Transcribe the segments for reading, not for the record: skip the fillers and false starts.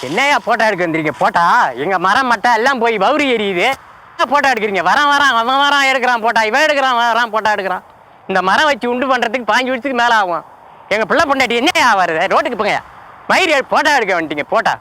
என்னையா போட்டோ எடுக்க வந்துருக்கீங்க? போட்டா எங்க மரம் மட்டை எல்லாம் போய் பவுரி எரியுது. போட்டோ எடுக்கிறீங்க? அவன் வரான் எடுக்கிறான் போட்டா, இவன் எடுக்கிறான் வரான் போட்டோ எடுக்கிறான். இந்த மரம் வச்சு உண்டு பண்றதுக்கு 5 வருஷத்துக்கு மேல ஆகும். எங்க பிள்ளை பொண்டாட்டி என்னையா வருது? ரோட்டுக்கு போங்க, மயிறு போட்டோ எடுக்க வந்துட்டீங்க. போட்டா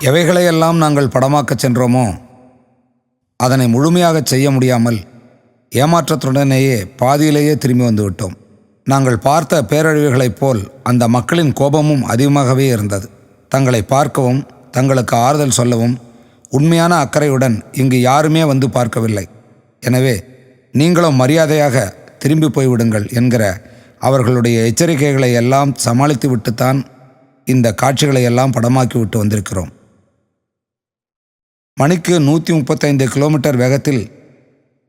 எவைகளையெல்லாம் நாங்கள் படமாக்கச் சென்றோமோ அதனை முழுமையாக செய்ய முடியாமல் ஏமாற்றத்துடனேயே பாதியிலேயே திரும்பி வந்துவிட்டோம். நாங்கள் பார்த்த பேரழிவுகளைப் போல் அந்த மக்களின் கோபமும் அதிகமாகவே இருந்தது. தங்களை பார்க்கவும் தங்களுக்கு ஆறுதல் சொல்லவும் உண்மையான அக்கறையுடன் இங்கு யாருமே வந்து பார்க்கவில்லை. எனவே நீங்களும் மரியாதையாக திரும்பி போய்விடுங்கள் என்கிற அவர்களுடைய எச்சரிக்கைகளை எல்லாம் சமாளித்து விட்டுத்தான் இந்த காட்சிகளை எல்லாம் படமாக்கி விட்டு வந்திருக்கிறோம். மணிக்கு 135 கிலோமீட்டர் வேகத்தில்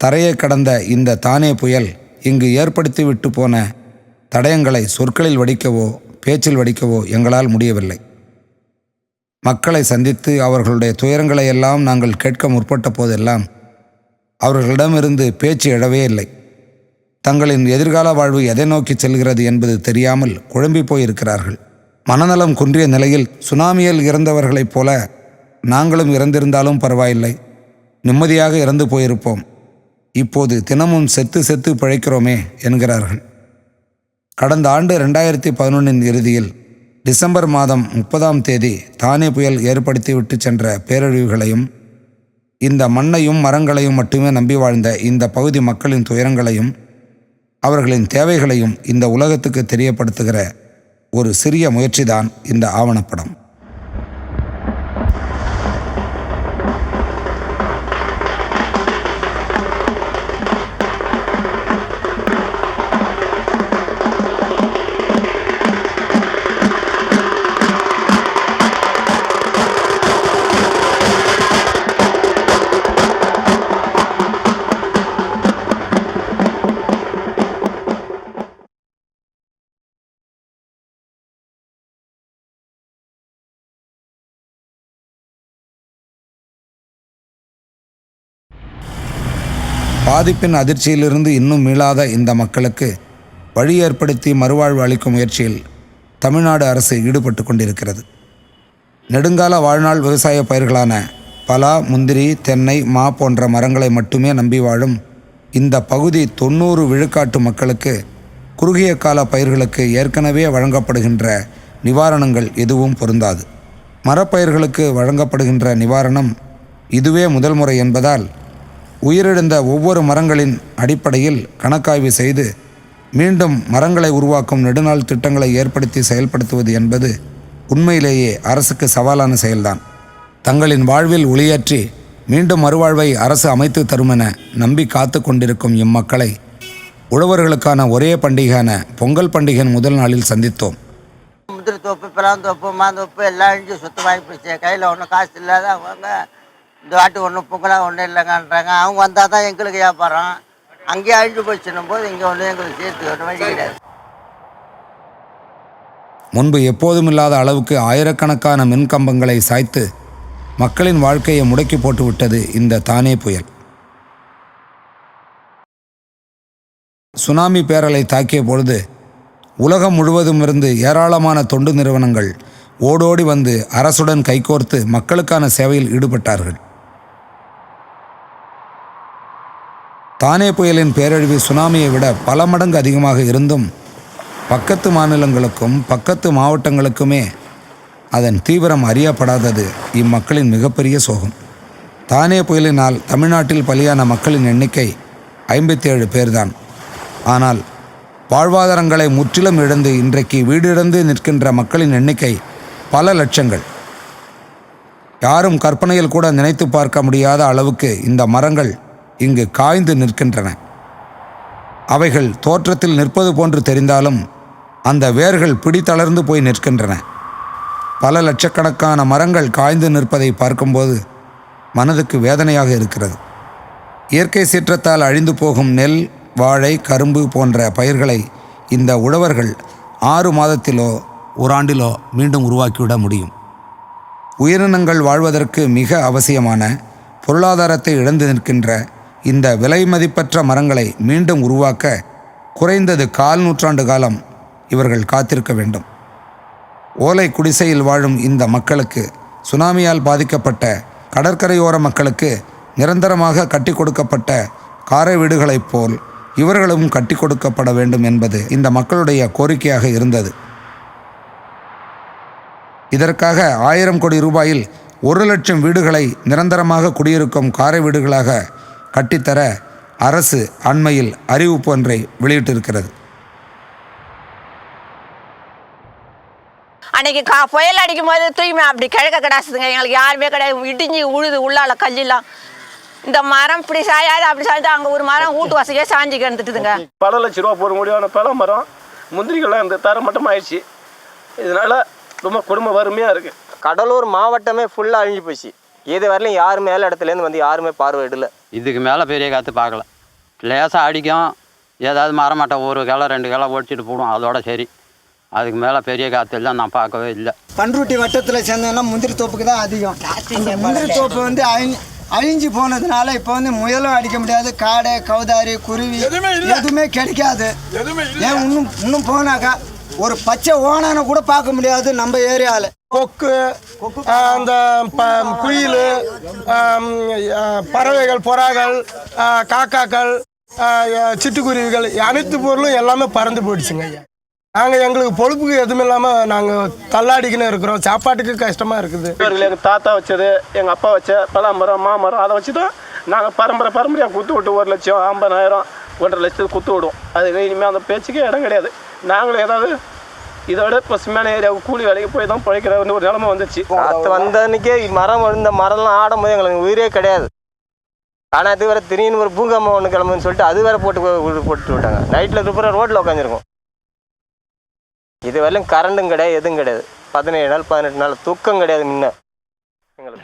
தரையை கடந்த இந்த தானே புயல் இங்கு ஏற்படுத்தி விட்டு போன தடயங்களை சொற்களில் வடிக்கவோ பேச்சில் வடிக்கவோ எங்களால் முடியவில்லை. மக்களை சந்தித்து அவர்களுடைய துயரங்களை எல்லாம் நாங்கள் கேட்க முற்பட்ட போதெல்லாம் அவர்களிடமிருந்து பேச்சு எழவே இல்லை. தங்களின் எதிர்கால வாழ்வு எதை நோக்கி செல்கிறது என்பது தெரியாமல் குழம்பி போயிருக்கிறார்கள். மனநலம் குன்றிய நிலையில் சுனாமியில் இறந்தவர்களைப் போல நாங்களும் இறந்திருந்தாலும் பரவாயில்லை, நிம்மதியாக இறந்து போயிருப்போம், இப்போது தினமும் செத்து செத்து பிழைக்கிறோமே என்கிறார்கள். கடந்த ஆண்டு 2011 இறுதியில் டிசம்பர் மாதம் 30ஆம் தேதி தானே புயல் ஏற்படுத்தி விட்டு சென்ற பேரழிவுகளையும் இந்த மண்ணையும் மரங்களையும் மட்டுமே நம்பி வாழ்ந்த இந்த பகுதி மக்களின் துயரங்களையும் அவர்களின் தேவைகளையும் இந்த உலகத்துக்கு தெரியப்படுத்துகிற ஒரு சிறிய முயற்சிதான் இந்த ஆவணப்படம். பாதிப்பின் அதிர்ச்சியிலிருந்து இன்னும் மீளாத இந்த மக்களுக்கு வழி ஏற்படுத்தி மறுவாழ்வு அளிக்கும் முயற்சியில் தமிழ்நாடு அரசு ஈடுபட்டு கொண்டிருக்கிறது. நெடுங்கால வாழ்நாள் விவசாய பயிர்களான பலா, முந்திரி, தென்னை, மா போன்ற மரங்களை மட்டுமே நம்பி வாழும் இந்த பகுதி 90 விழுக்காட்டு மக்களுக்கு குறுகிய கால பயிர்களுக்கு ஏற்கனவே வழங்கப்படுகின்ற நிவாரணங்கள் எதுவும் பொருந்தாது. மரப்பயிர்களுக்கு வழங்கப்படுகின்ற நிவாரணம் இதுவே முதல் முறை என்பதால் உயிரிழந்த ஒவ்வொரு மரங்களின் அடிப்படையில் கணக்காய்வு செய்து மீண்டும் மரங்களை உருவாக்கும் நெடுநாள் திட்டங்களை ஏற்படுத்தி செயல்படுத்துவது என்பது உண்மையிலேயே அரசுக்கு சவாலான செயல்தான். தங்களின் வாழ்வில் ஒளியேற்றி மீண்டும் மறுவாழ்வை அரசு அமைத்து தருமென நம்பி காத்து கொண்டிருக்கும் இம்மக்களை உழவர்களுக்கான ஒரே பண்டிகையான பொங்கல் பண்டிகையின் முதல் நாளில் சந்தித்தோம். முந்திரி தோப்பு, பிளாந்தோப்பு, மாந்தோப்பு எல்லாம் அழிஞ்சு சுத்தமாகி போச்சு. கையில் ஒன்றும் காசு இல்லாத அவங்க இந்த வாட்டி ஒன்றும் பொங்கலாக ஒன்றும் இல்லைங்கன்றாங்க. அவங்க வந்தால் தான் எங்களுக்கு வியாபாரம். அங்கேயே அழிஞ்சு போச்சுன்னும் போது இங்கே ஒன்று எங்களுக்கு சேர்த்து ஒரு வழி கிடையாது. முன்பு எப்போதும் இல்லாத அளவுக்கு ஆயிரக்கணக்கான மின்கம்பங்களை சாய்த்து மக்களின் வாழ்க்கையை முடக்கி போட்டு விட்டது இந்த தானே புயல். சுனாமி பேரலை தாக்கிய பொழுது உலகம் முழுவதும் இருந்து ஏராளமான தொண்டு நிறுவனங்கள் ஓடோடி வந்து அரசுடன் கைகோர்த்து மக்களுக்கான சேவையில் ஈடுபட்டார்கள். தானே புயலின் பேரழிவு சுனாமியை விட பல மடங்கு அதிகமாக இருந்தும் பக்கத்து மாநிலங்களுக்கும் பக்கத்து மாவட்டங்களுக்குமே அதன் தீவிரம் அறியப்படாதது இம்மக்களின் மிகப்பெரிய சோகம். தானே புயலினால் தமிழ்நாட்டில் பலியான மக்களின் எண்ணிக்கை 57 பேர்தான். ஆனால் வாழ்வாதாரங்களை முற்றிலும் இழந்து இன்றைக்கு வீடு இழந்து நிற்கின்ற மக்களின் எண்ணிக்கை பல லட்சங்கள். யாரும் கற்பனையில் கூட நினைத்து பார்க்க முடியாத அளவுக்கு இந்த மரங்கள் இங்கு காய்ந்து நிற்கின்றன. அவைகள் தோற்றத்தில் நிற்பது போன்று தெரிந்தாலும் அந்த வேர்கள் பிடித்தளர்ந்து போய் நிற்கின்றன. பல லட்சக்கணக்கான மரங்கள் காய்ந்து நிற்பதை பார்க்கும்போது மனதுக்கு வேதனையாக இருக்கிறது. இயற்கை சீற்றத்தால் அழிந்து போகும் நெல், வாழை, கரும்பு போன்ற பயிர்களை இந்த உழவர்கள் 6 மாதத்திலோ ஓராண்டிலோ மீண்டும் உருவாக்கிவிட முடியும். உயிரினங்கள் வாழ்வதற்கு மிக அவசியமான பொருளாதாரத்தை இழந்து நிற்கின்ற இந்த விலை மதிப்பற்ற மரங்களை மீண்டும் உருவாக்க குறைந்தது 1/4 நூற்றாண்டு காலம் இவர்கள் காத்திருக்க வேண்டும். ஓலை குடிசையில் வாழும் இந்த மக்களுக்கு, சுனாமியால் பாதிக்கப்பட்ட கடற்கரையோர மக்களுக்கு நிரந்தரமாக கட்டி கொடுக்கப்பட்ட காரை வீடுகளைப் போல் இவர்களும் கட்டி கொடுக்கப்பட வேண்டும் என்பது இந்த மக்களுடைய கோரிக்கையாக இருந்தது. இதற்காக 1000 கோடி ரூபாயில் 1 லட்சம் வீடுகளை நிரந்தரமாக குடியிருக்கும் காரை வீடுகளாக கட்டித்தர அரசு அண்மையில் அறிவிப்பு ஒன்றை வெளியிட்டிருக்கிறது. அன்றைக்கி புயல் அடிக்கும் போது தூய்மை அப்படி கிழக்க கிடாசுதுங்க. எங்களுக்கு யாருமே கிடையாது. இடிஞ்சு உழுது உள்ளால கல்லெல்லாம். இந்த மரம் இப்படி சாயாது அப்படி சாய்ந்து அங்கே ஒரு மரம் வீட்டு வசதியே சாஞ்சி கிடந்துட்டுதுங்க. பல லட்ச ரூபா போட முடியாத பல மரம் முந்திரிகள்லாம் இந்த தரமட்டம் ஆயிடுச்சு. இதனால் ரொம்ப குடும்ப வறுமையாக இருக்குது. கடலூர் மாவட்டமே ஃபுல்லாக அழிஞ்சு போச்சு. இது வரலையும் யார் மேலே இடத்துலேருந்து வந்து யாருமே பார்வையிடலை. இதுக்கு மேலே பெரிய காற்று பார்க்கல. லேசாக அடிக்கும், ஏதாவது மரமட்டை 1 கிளை 2 கிளை ஒடிச்சிட்டு போடும், அதோட சரி. அதுக்கு மேலே பெரிய காற்றெல்லாம் நான் பார்க்கவே இல்லை. பண்ருட்டி வட்டத்தில் சேர்ந்தோன்னா முந்திரி தோப்புக்கு தான் அதிகம். அந்த முந்திரி தோப்பு வந்து அழிஞ்சு போனதுனால இப்போ வந்து முயலும் அடிக்க முடியாது. காடை, கௌதாரி, குருவி எதுவுமே கிடைக்காது. ஏன் இன்னும் போனாக்கா ஒரு பச்சை ஓனான கூட பார்க்க முடியாது நம்ம ஏரியாவில். கொக்கு, அந்த குயில், பறவைகள், புறாக்கள், காக்காக்கள், சிட்டுக்குருவிகள் அனைத்து பொருளும் எல்லாமே பறந்து போயிடுச்சுங்க ஐயா. நாங்கள் எங்களுக்கு பொழுப்புக்கு எதுவும் இல்லாமல் நாங்கள் தள்ளாடிக்கின்னு இருக்கிறோம். சாப்பாட்டுக்கு கஷ்டமாக இருக்குது. எங்கள் தாத்தா வச்சது, எங்கள் அப்பா வச்ச பலாமரம், மாமரம், அதை வச்சு தான் நாங்கள் பரம்பரையாக குத்து விட்டு 1 லட்சம், 50,000, 1.5 லட்சத்துக்கு குத்து விடுவோம். அது இனிமேல் அந்த பேச்சுக்கே இடம் கிடையாது. நாங்களும் ஏதாவது இதோட பசுமையான ஏரியாவுக்கு கூலி வேலைக்கு போய் தான் பிழைக்கிற ஒரு நிலைமை வந்துச்சு. காற்று வந்த அன்றைக்கே மரம் இந்த மரம்லாம் ஆடும்போது எங்களுக்கு உயிரே கிடையாது. ஆனால் அது வேறு திடீர்னு ஒரு பூகம்பம் ஒன்று கிளம்புன்னு சொல்லிட்டு அது வேறு போட்டு விட்டாங்க. நைட்டில் துப்புற ரோட்டில் உட்காந்துருக்கோம். இது வரலையும் கரண்டும் கிடையாது, எதுவும் கிடையாது. 17 நாள் 18 நாள் தூக்கம் கிடையாது. முன்ன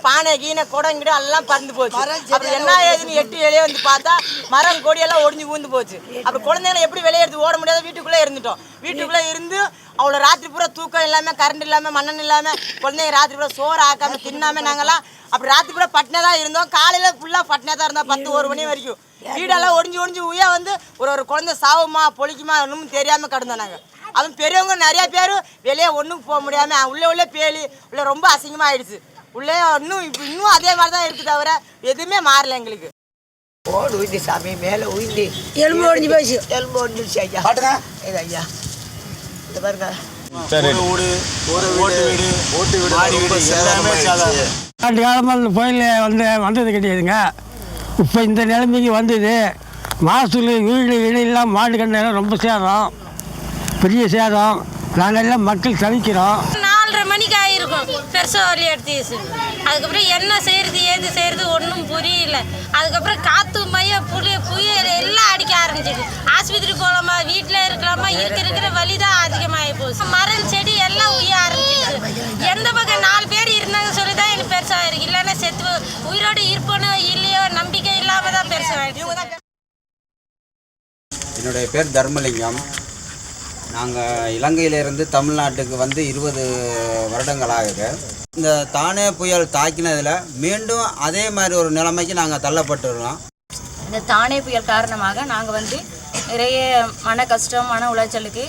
பானை கீனை குடங்கிட்ட எல்லாம் பறந்து போச்சு. அப்படி என்ன ஏதுன்னு 8 இலையே வந்து பார்த்தா மரம் கொடியெல்லாம் ஒடிஞ்சு ஊந்து போச்சு. அப்படி குழந்தைங்களை எப்படி வெளியே எடுத்து ஓட முடியாது. வீட்டுக்குள்ளே இருந்துட்டோம். வீட்டுக்குள்ளே இருந்து அவ்வளோ ராத்திரி பூரா தூக்கம் இல்லாமல், கரண்ட் இல்லாமல், மண்ணெண்ணெய் இல்லாமல், குழந்தைங்க ராத்திரி பூரா சோறு ஆக்காமல் தின்னாமல் நாங்கள்லாம் அப்படி ராத்திரி பூரா பட்டினே தான் இருந்தோம். காலையில் ஃபுல்லாக பட்டினே தான் இருந்தோம். 10-1 மணி வரைக்கும் வீடெல்லாம் ஒடிஞ்சு உய்யா வந்து ஒரு குழந்தை சாவுமா பொழிக்குமா இன்னும் தெரியாமல் கிடந்தோம் நாங்கள். அதுவும் பெரியவங்க நிறையா பேர் வெளியே ஒன்றும் போக முடியாமல் உள்ளே பேலி உள்ளே ரொம்ப அசிங்கமாக ஆயிடுச்சு. உள்ளே இன்னும் அதே மாதிரி தான் இருக்குது, தவிர எதுவுமே மாறல எங்களுக்கு. ஓடு உயிந்து சாமி மேலே உயிந்து எலும்பு ஒடிஞ்சு போச்சு. எலும்பு ஒடிஞ்சிருச்சு ஐயா. இது ஐயா இந்த பாருங்க. ஆண்டு காலமாக இந்த புயல் வந்தது கிடையாதுங்க. இப்போ இந்த நிலைமைக்கு வந்தது. மாசூல் வீடு இடையெல்லாம் மாடு கண்ணெல்லாம் ரொம்ப சேதம், பெரிய சேதம். நாங்கெல்லாம் மக்கள் தவிக்கிறோம். 4:30 மணிக்கு ஆகிருக்கும் பெருசாக வழி எடுத்து. அதுக்கப்புறம் என்ன செய்கிறது ஏது செய்கிறது ஒன்றும் புரியல. அதுக்கப்புறம் காற்று புயல் எல்லாம் அடிக்க ஆரம்பிச்சிது. ஆஸ்பத்திரி போகலாமா, வீட்டில் இருக்கலாமா, இருக்கிற வலி தான் அதிகமாகி போச்சு. மரம் செடி எல்லாம் உய்ய ஆரம்பிச்சிது. எந்த பக்கம் 4 பேர் இருந்தாங்க சொல்லி தான் எனக்கு பெருசாக இருக்குது. இல்லைன்னா செத்து உயிரோடு இருப்போனோ இல்லையோ நம்பிக்கை இல்லாமல் தான் பெருசாக. என்னுடைய பேர் தர்மலிங்கம். நாங்கள் இலங்கையிலேருந்து தமிழ்நாட்டுக்கு வந்து 20 வருடங்களாகுது. இந்த தானே புயல் தாக்கினதில் மீண்டும் அதே மாதிரி ஒரு நிலைமைக்கு நாங்கள் தள்ளப்பட்டுருக்கோம். இந்த தானே புயல் காரணமாக நாங்கள் வந்து நிறைய மன கஷ்டம், மன உளைச்சலுக்கு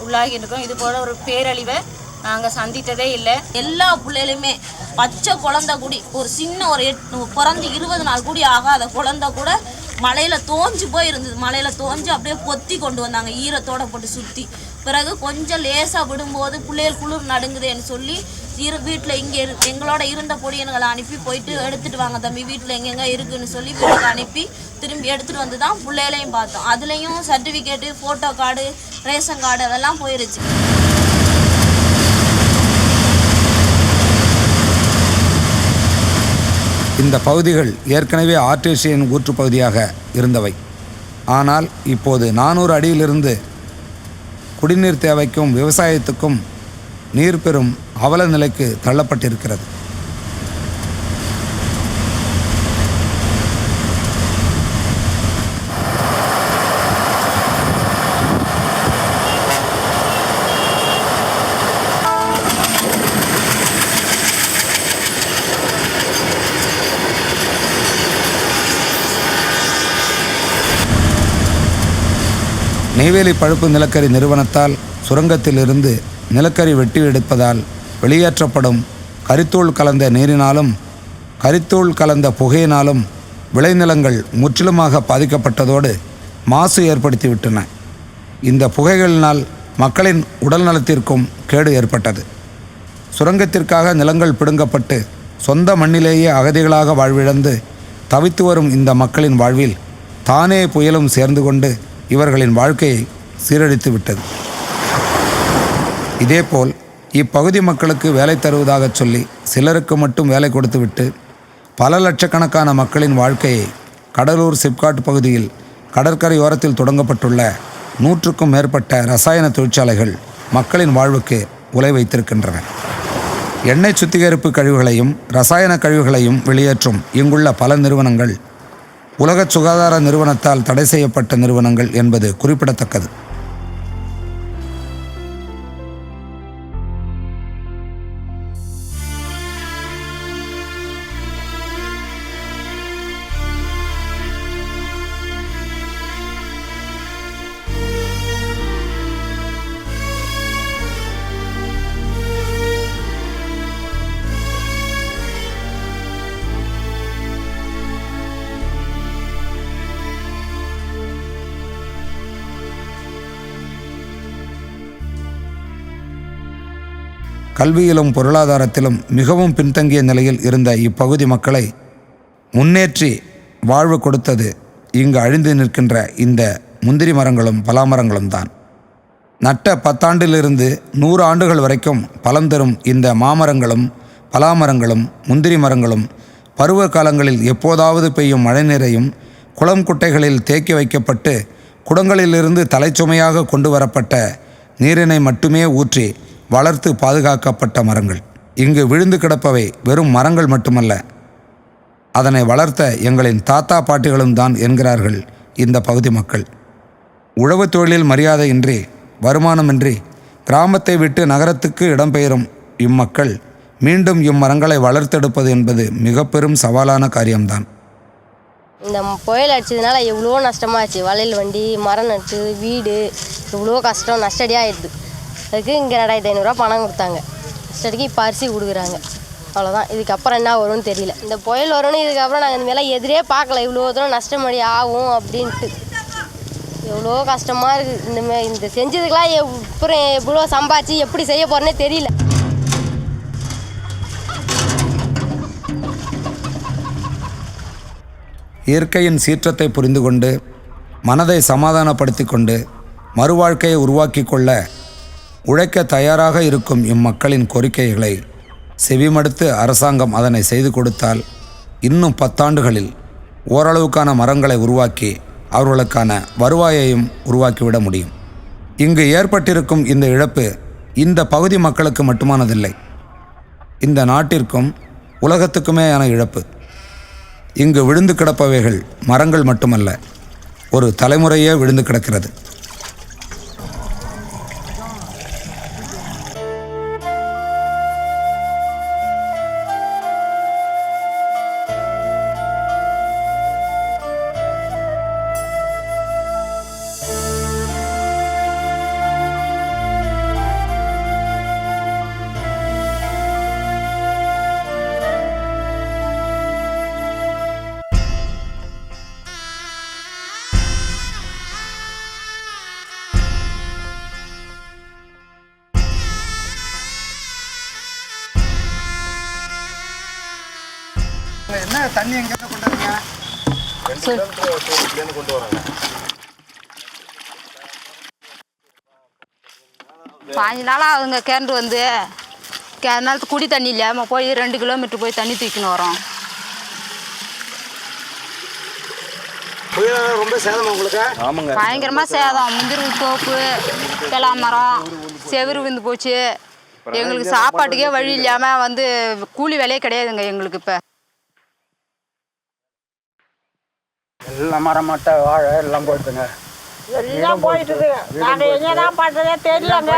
உள்ளாகி இருக்கோம். இது போல் ஒரு பேரழிவை நாங்கள் சந்தித்ததே இல்லை. எல்லா பிள்ளைகளுமே பச்சை குழந்தை கூடி ஒரு சின்ன ஒரு பிறந்து 20 நாள் கூடி ஆகாத குழந்தை கூட மலையில் தோஞ்சு போய் இருந்தது. மலையில் தோஞ்சு அப்படியே பொத்தி கொண்டு வந்தாங்க, ஈரத்தோடு போட்டு சுற்றி. பிறகு கொஞ்சம் லேசாக விடும்போது பிள்ளைகள் குளிர் நடுங்குதுன்னு சொல்லி வீட்டில் இங்கே எங்களோட இருந்த பொடியன்களை அனுப்பி போயிட்டு எடுத்துகிட்டு வாங்க தம்பி, வீட்டில் எங்கெங்கே இருக்குதுன்னு சொல்லி வீட்டுக்கு அனுப்பி திரும்பி எடுத்துகிட்டு வந்து தான் பிள்ளைகளையும் பார்த்தோம். அதுலேயும் certificate, photo card, ration card அதெல்லாம் போயிருச்சு. இந்த பகுதிகள் ஏற்கனவே ஆர்டேசியன் ஊற்றுப்பகுதியாக இருந்தவை. ஆனால் இப்போது 400 அடியிலிருந்து குடிநீர் தேவைக்கும் விவசாயத்துக்கும் நீர் பெறும் அவல நிலைக்கு தள்ளப்பட்டிருக்கிறது. நெய்வேலி பழுப்பு நிலக்கரி நிறுவனத்தால் சுரங்கத்திலிருந்து நிலக்கரி வெட்டி எடுப்பதால் வெளியேற்றப்படும் கரித்தூள் கலந்த நீரினாலும் கரித்தூள் கலந்த புகையினாலும் விளைநிலங்கள் முற்றிலுமாக பாதிக்கப்பட்டதோடு மாசு ஏற்படுத்திவிட்டன. இந்த புகைகளினால் மக்களின் உடல் நலத்திற்கும் கேடு ஏற்பட்டது. சுரங்கத்திற்காக நிலங்கள் பிடுங்கப்பட்டு சொந்த மண்ணிலேயே அகதிகளாக வாழ்விழந்து தவித்து வரும் இந்த மக்களின் வாழ்வில் தானே புயலும் சேர்ந்து கொண்டு இவர்களின் வாழ்க்கையை சீரழித்து விட்டது. இதேபோல் இப்பகுதி மக்களுக்கு வேலை தருவதாக சொல்லி சிலருக்கு மட்டும் வேலை கொடுத்துவிட்டு பல லட்சக்கணக்கான மக்களின் வாழ்க்கையை கடலூர் சிப்காட் பகுதியில் கடற்கரையோரத்தில் தொடங்கப்பட்டுள்ள 100க்கும் மேற்பட்ட ரசாயன தொழிற்சாலைகள் மக்களின் வாழ்வுக்கு உலை வைத்திருக்கின்றன. எண்ணெய் சுத்திகரிப்பு கழிவுகளையும் ரசாயன கழிவுகளையும் வெளியேற்றும் இங்குள்ள பல நிறுவனங்கள் உலக சுகாதார நிறுவனத்தால் தடை செய்யப்பட்ட நிறுவனங்கள் என்பது குறிப்பிடத்தக்கது. கல்வியிலும் பொருளாதாரத்திலும் மிகவும் பின்தங்கிய நிலையில் இருந்த இப்பகுதி மக்களை முன்னேற்றி வாழ்வு கொடுத்தது இங்கு அழிந்து நிற்கின்ற இந்த முந்திரி மரங்களும் பலாமரங்களும் தான். நட்ட 10 ஆண்டிலிருந்து 100 ஆண்டுகள் வரைக்கும் பலம் தரும் இந்த மாமரங்களும் பலாமரங்களும் முந்திரி மரங்களும் பருவ காலங்களில் எப்போதாவது பெய்யும் மழைநீரையும் குளம் குட்டைகளில் தேக்கி வைக்கப்பட்டு குடங்களிலிருந்து தலைச்சுமையாக கொண்டு வரப்பட்ட நீரினை மட்டுமே ஊற்றி வளர்த்து பாதுகாக்கப்பட்ட மரங்கள். இங்கு விழுந்து கிடப்பவை வெறும் மரங்கள் மட்டுமல்ல, அதனை வளர்த்த எங்களின் தாத்தா பாட்டிகளும் தான் என்கிறார்கள் இந்த பகுதி மக்கள். உழவு தொழிலில் மரியாதையின்றி வருமானமின்றி கிராமத்தை விட்டு நகரத்துக்கு இடம்பெயரும் இம்மக்கள் மீண்டும் இம்மரங்களை வளர்த்தெடுப்பது என்பது மிக பெரும் சவாலான காரியம்தான். இந்த புயல் அடிச்சதுனால எவ்வளோ நஷ்டமாச்சு. வளையல் வண்டி, மரம் நட்டு, வீடு எவ்வளோ கஷ்டம் நஷ்டடியாக ஆயிடுது. அதுக்கு இங்கே 2500 பணம் கொடுத்தாங்க. நஷ்டடிக்கு இப்போ அரிசி கொடுக்குறாங்க. அவ்வளோதான். இதுக்கப்புறம் என்ன வரும்னு தெரியல. இந்த புயல் வரும்னு இதுக்கப்புறம் நாங்கள் இந்த மேலே எதிரே பார்க்கல. இவ்வளோ தூரம் நஷ்டமடி ஆகும் அப்படின்ட்டு எவ்வளோ கஷ்டமாக இருக்குது. இந்த செஞ்சதுக்கெலாம் அப்புறம் எவ்வளோ சம்பாதிச்சு எப்படி செய்ய போகிறேன்னே தெரியல. இயற்கையின் சீற்றத்தை புரிந்து கொண்டு மனதை சமாதானப்படுத்தி கொண்டு மறுவாழ்க்கையை உருவாக்கி கொள்ள உழைக்க தயாராக இருக்கும் இம்மக்களின் கோரிக்கைகளை செவிமடுத்து அரசாங்கம் அதனை செய்து கொடுத்தால் இன்னும் 10 ஆண்டுகளில் ஓரளவுக்கான மரங்களை உருவாக்கி அவர்களுக்கான வருவாயையும் உருவாக்கிவிட முடியும். இங்கு ஏற்பட்டிருக்கும் இந்த இழப்பு இந்த பகுதி மக்களுக்கு மட்டுமானதில்லை, இந்த நாட்டிற்கும் உலகத்துக்குமேயான இழப்பு. இங்கு விழுந்து கிடப்பவைகள் மரங்கள் மட்டுமல்ல, ஒரு தலைமுறையே விழுந்து கிடக்கிறது. என்ன தண்ணி எங்கேருந்து கொண்டு வரீங்க? 2 கிலோமீட்டர் கொண்டு வராங்க. 5 நாளாக அவங்க கிணறு வந்து அதனால குடி தண்ணி இல்லாமல் போய் 2 கிலோமீட்டர் போய் தண்ணி தூக்கின்னு வரோம். புயல் ரொம்ப சேதம் உங்களுக்கு? ஆமாங்க. பயங்கரமாக சேதம். முந்திரி தோப்பு, பலா மரம், செவுரு விழுந்து போச்சு. எங்களுக்கு சாப்பாட்டுக்கே வழி இல்லாமல் வந்து கூலி வேலையே கிடையாதுங்க எங்களுக்கு. இப்போ எல்லாம் மரம் மட்டை வாழை எல்லாம் போயிட்டுங்க. எல்லாம் போயிட்டுது. நாங்கள் என்னதான் பண்ணுறதே தெரியலங்க.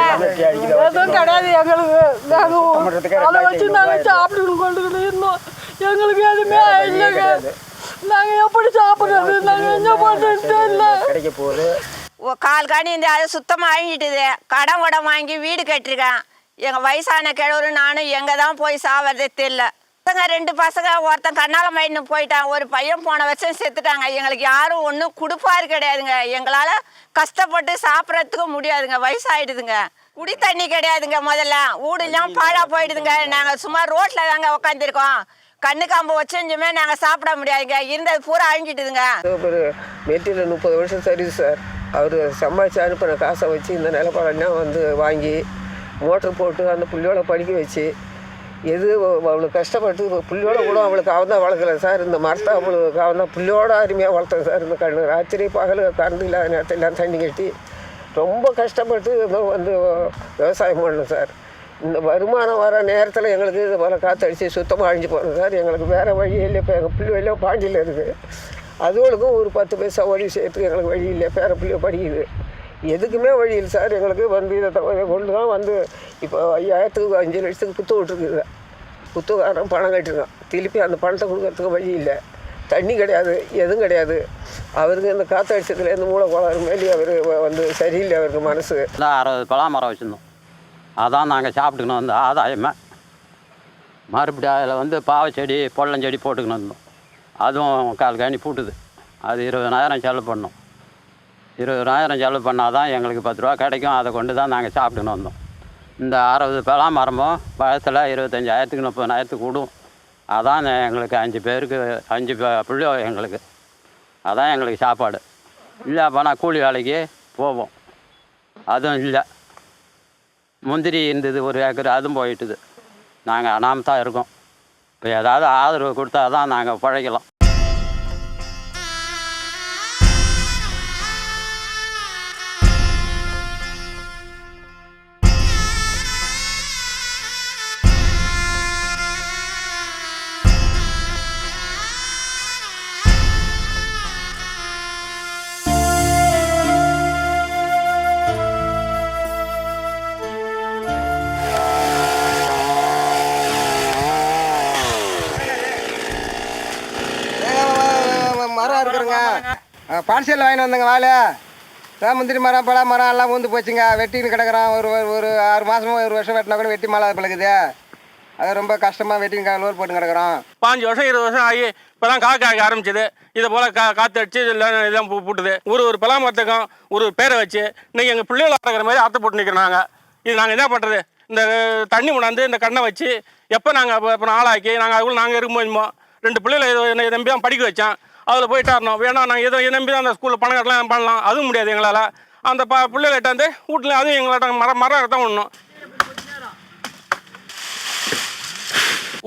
எதுவும் கிடையாது எங்களுக்கு. நாங்கள் அதை வச்சு நாங்கள் சாப்பிட்டு கொண்டு இருந்தோம். எங்களுக்கு எதுவுமே இல்லைங்க. நாங்கள் எப்படி சாப்பிட்றது? நாங்கள் என்ன பண்ணுறது தெரியல. கிடைக்க போகுது. கால் காணி இந்த அது சுத்தமாக அழிஞ்சிட்டுது. கடன் வாங்கி வீடு கட்டிருக்கேன். எங்கள் வயசான கிழவரு நானும் எங்கே தான் போய் சாவறதே தெரியல. பசங்க 2 பசங்க, ஒருத்தன் கண்ணால மயின்னு போயிட்டான். ஒரு பையன் போன வருஷம் செத்துட்டாங்க. எங்களுக்கு யாரும் ஒன்றும் கொடுப்பாரு கிடையாதுங்க. எங்களால் கஷ்டப்பட்டு சாப்பிட்றதுக்கும் முடியாதுங்க. வயசாகிடுதுங்க. குடி தண்ணி கிடையாதுங்க. முதல்ல வீடுலாம் பாழாக போயிடுதுங்க. நாங்கள் சும்மா ரோட்டில் தாங்க உட்காந்துருக்கோம். கண்ணு காம்பு வச்சுமே நாங்கள் சாப்பிட முடியாதுங்க. இருந்தது பூரா அழிஞ்சிட்டுதுங்க. ஒரு மெட்டியில் 30 வருஷம் சர்வீஸ் சார். அவர் சம்பாதிச்சு அனுப்பின காசை வச்சு இந்த நிலப்படம்லாம் வந்து வாங்கி மோட்டர் போட்டு அந்த புள்ளியோட படிக்க வச்சு எது அவளுக்கு கஷ்டப்பட்டு புள்ளியோட கூட அவளுக்கு அவன் தான் வளர்க்கல சார். இந்த மரத்தை அவளுக்கு அவன் தான் புள்ளியோட அருமையாக வளர்த்தேன் சார். இந்த கண்ணு ராத்திரி பகல் கரண்ட் இல்லாத நேரத்தில் எல்லாம் தண்ணி கட்டி ரொம்ப கஷ்டப்பட்டு வந்து விவசாயம் பண்ணணும் சார். இந்த வருமானம் வர நேரத்தில் எங்களுக்கு இது போல் காற்றடிச்சு சுத்தமாக அழிஞ்சு போகணும் சார். எங்களுக்கு வேறு வழி இல்லை. இப்போ எங்கள் பிள்ளை வழியாக பாண்டியில் இருக்குது. அதுகளுக்கும் ஒரு 10 பைசா வழி சேர்த்துக்கு எங்களுக்கு வழி இல்லை. பேர பிள்ளைய படிக்குது. எதுக்குமே வழி இல்லை சார். எங்களுக்கு வந்து இதை கொண்டு தான் வந்து இப்போ 5000த்துக்கு 5 லட்சத்துக்கு குத்து விட்டுருக்குது. குத்துக்காரன் பணம் கட்டிருக்கான். திருப்பி அந்த பணத்தை கொடுக்கறதுக்கு வழி இல்லை. தண்ணி கிடையாது, எதுவும் கிடையாது. அவருக்கு இந்த காற்றடிச்சதுலேருந்து மூளை கோளாறு மேலே அவர் வந்து சரியில்லை. அவருக்கு மனசு 60 பலா மரம் வச்சுருந்தோம். அதான் நாங்கள் சாப்பிட்டுக்கணும் வந்து ஆதாயமே. மறுபடியும் அதில் வந்து பாவச்செடி பொள்ளஞ்செடி போட்டுக்கணும் இருந்தோம். அதுவும் கால் காணி பூட்டுது. அது 20,000 செலவு பண்ணோம். 20,000 செலவு பண்ணால் தான் எங்களுக்கு 10 ரூபா கிடைக்கும். அதை கொண்டு தான் நாங்கள் சாப்பிட்டுன்னு வந்தோம். இந்த 60 பலா மரமும் பழத்தில் 25,000க்கு 30,000க்கு விடும். அதான் எங்களுக்கு 5 பேருக்கு 5 பிள்ளை எங்களுக்கு. அதான் எங்களுக்கு சாப்பாடு. இல்லை அப்போனா கூலி வேலைக்கு போவோம். அதுவும் இல்லை. முந்திரி இருந்தது 1 ஏக்கர், அதுவும் போயிட்டுது. நாங்கள் அனாமத்தான் இருக்கோம். இப்போ ஏதாவது ஆதரவு கொடுத்தா தான் நாங்கள் பிழைக்கலாம். மரம் இருக்குதுங்க. பார்சல் வாங்கிட்டு வந்தேங்க. வாழை முந்திரி மரம் பலா மரம் எல்லாம் ஊந்து போச்சுங்க. வெட்டின்னு கிடக்குறோம். ஒரு 6 மாதமும் 1 வருஷம் வெட்டினா கூட வெட்டி மழை பழகுது. அது ரொம்ப கஷ்டமாக வெட்டின்னு லோர் போட்டு கிடக்குறோம். 5 வருஷம் 20 வருஷம் ஆகி இப்போ தான் காக்க ஆரம்பிச்சது. இதை போல் காற்று அடிச்சு இதெல்லாம் பூட்டுது. ஒரு பலா மரத்துக்கும் ஒரு பேரை வச்சு இன்றைக்கி எங்கள் பிள்ளைகளை அறக்கிற மாதிரி அறுத்து போட்டு நிற்கிறாங்க. இது நாங்கள் என்ன பண்ணுறது? இந்த தண்ணி கொண்டாந்து இந்த கண்ணை வச்சு எப்போ நாங்கள் அப்புறம் ஆளாக்கி நாங்கள் இருக்கும்போது 2 பிள்ளைகளை நம்பி தான் படிக்க வச்சேன். அதில் போயிட்டாரணும். வேணா நாங்கள் இதை நம்பி தான் அந்த ஸ்கூலில் பணம் கட்டலாம் பண்ணலாம். அதுவும் முடியாது எங்களால். அந்த பிள்ளைகிட்ட வந்து வீட்டில் அதுவும் எங்கள்கிட்ட மரம் தான் ஒன்றும்.